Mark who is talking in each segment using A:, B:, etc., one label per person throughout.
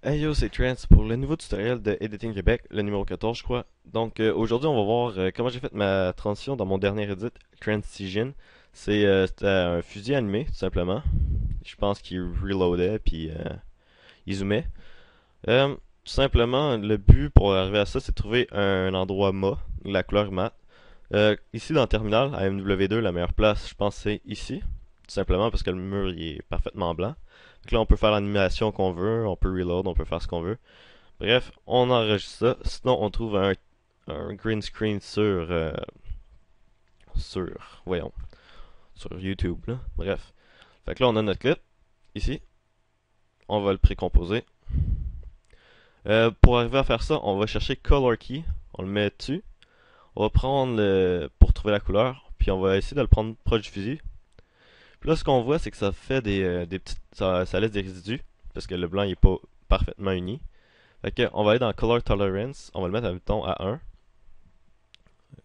A: Hey yo, c'est Trance pour le nouveau tutoriel de Editing Québec, le numéro 14 je crois. Donc aujourd'hui on va voir comment j'ai fait ma transition dans mon dernier edit, Transition. C'était un fusil animé tout simplement. Je pense qu'il reloadait puis il zoomait. Tout simplement le but pour arriver à ça c'est de trouver un endroit mat, la couleur mat. Ici dans le terminal, à MW2 la meilleure place je pense c'est ici. Tout simplement parce que le mur il est parfaitement blanc. Donc là on peut faire l'animation qu'on veut, on peut reload, on peut faire ce qu'on veut. Bref, on enregistre ça. Sinon, on trouve un green screen voyons, sur YouTube, là. Bref. Fait que là, on a notre clip, ici. On va le précomposer. Pour arriver à faire ça, on va chercher Color Key. On le met dessus. On va prendre pour trouver la couleur. Puis on va essayer de le prendre proche du fusil. Puis là, ce qu'on voit, c'est que ça fait des petites, ça laisse des résidus. Parce que le blanc, il est pas parfaitement uni. Fait que, on va aller dans Color Tolerance. On va le mettre, admettons, à 1.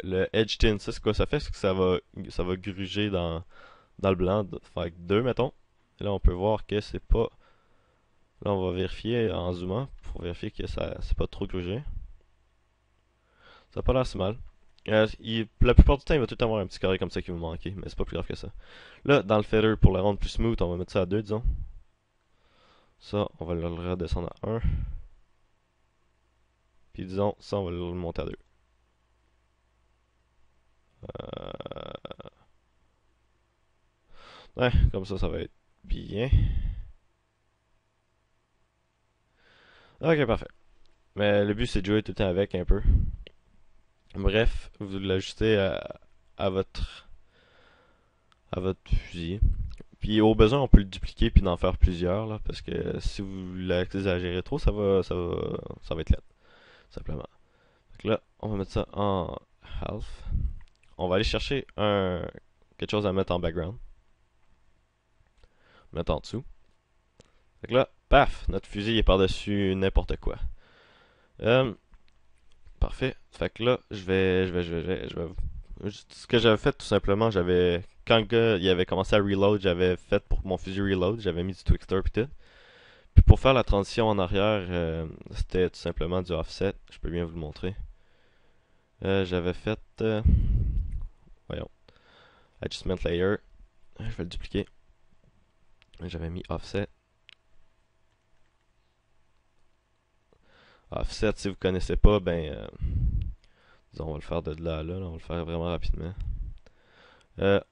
A: Le Edge Tint, ça c'est quoi ça fait? C'est que ça va gruger dans le blanc. Fait que 2, mettons. Et là, on peut voir que c'est pas. Là, on va vérifier en zoomant pour vérifier que ça c'est pas trop grugé. Ça a pas l'air si mal. La plupart du temps, il va tout avoir un petit carré comme ça qui va manquer, mais c'est pas plus grave que ça. Là, dans le feather, pour le rendre plus smooth, on va mettre ça à 2, disons. Ça, on va le redescendre à 1. Puis disons, ça, on va le monter à 2. Ouais, comme ça va être bien. Ok, parfait. Mais le but, c'est de jouer tout le temps avec un peu. Bref, vous l'ajustez à votre fusil. Puis au besoin, on peut le dupliquer puis d'en faire plusieurs là, parce que si vous l'exagérez trop, ça va être laid, simplement. Donc là, on va mettre ça en half. On va aller chercher quelque chose à mettre en background, mettre en dessous. Donc là, paf, notre fusil est par-dessus n'importe quoi. Euh, Parfait. Fait que là, ce que j'avais fait tout simplement, quand le gars il avait commencé à reload, j'avais fait pour mon fusil reload, j'avais mis du Twixtor pis tout. Puis pour faire la transition en arrière, c'était tout simplement du offset. Je peux bien vous le montrer. J'avais fait, voyons, adjustment layer. Je vais le dupliquer. J'avais mis offset. Offset, si vous connaissez pas, ben, disons, on va le faire de là à là, on va le faire vraiment rapidement.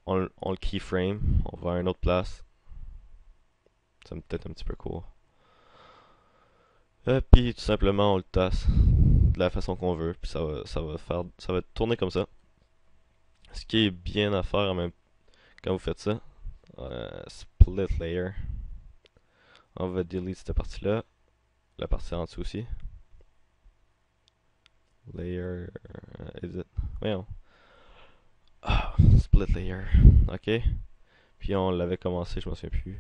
A: On le keyframe, on va à une autre place. Ça me peut-être un petit peu court. Puis tout simplement on le tasse de la façon qu'on veut, puis ça va tourner comme ça. Ce qui est bien à faire quand vous faites ça, split layer. On va delete cette partie-là, la partie en dessous aussi. Layer, edit, voyons. Split layer, ok. Puis on l'avait commencé, je m'en souviens plus.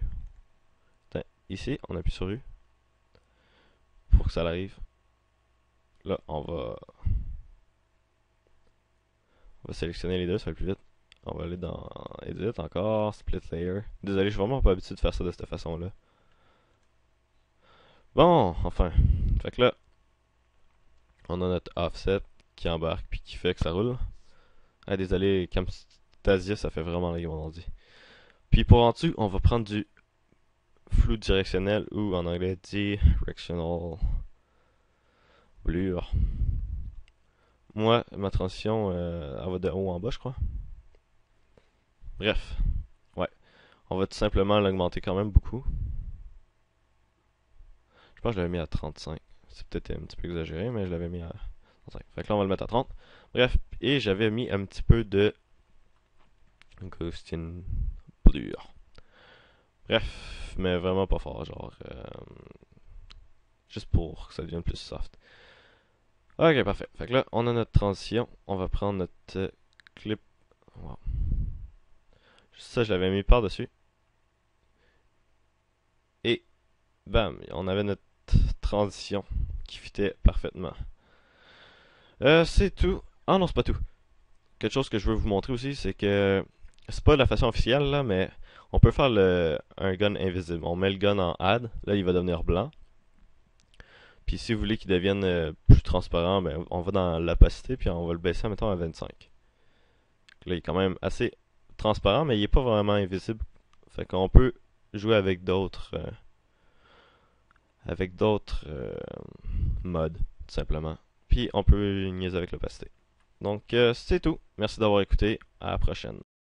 A: Attends, ici, on appuie sur U pour que ça arrive. Là, on va sélectionner les deux, ça va plus vite. On va aller dans Edit encore, Split Layer. Désolé, je suis vraiment pas habitué de faire ça de cette façon-là. Bon, enfin. Fait que là, on a notre offset qui embarque puis qui fait que ça roule. Ah, désolé, Camtasia, ça fait vraiment la mon ordi. Puis pour en dessous, on va prendre du flou directionnel ou en anglais directional blur. Moi, ma transition, elle va de haut en bas, je crois. Bref, ouais. On va tout simplement l'augmenter quand même beaucoup. Je pense que je l'avais mis à 35. C'est peut-être un petit peu exagéré, mais je l'avais mis à 35. Fait que là, on va le mettre à 30. Bref, et j'avais mis un petit peu de Ghostian Blur. Bref, mais vraiment pas fort, genre juste pour que ça devienne plus soft. Ok, parfait. Fait que là, on a notre transition. On va prendre notre clip. Wow. Ça, je l'avais mis par-dessus. Et bam, on avait notre transition qui fitait parfaitement. C'est tout. Ah non, c'est pas tout. Quelque chose que je veux vous montrer aussi, c'est que c'est pas la façon officielle là, mais on peut faire un gun invisible. On met le gun en add, là il va devenir blanc. Puis si vous voulez qu'il devienne plus transparent, ben, on va dans l'opacité, puis on va le baisser, mettons, à 25. Là, il est quand même assez transparent, mais il est pas vraiment invisible. Fait qu'on peut jouer avec d'autres modes, tout simplement. Puis on peut niaiser avec l'opacité. Donc c'est tout. Merci d'avoir écouté. À la prochaine.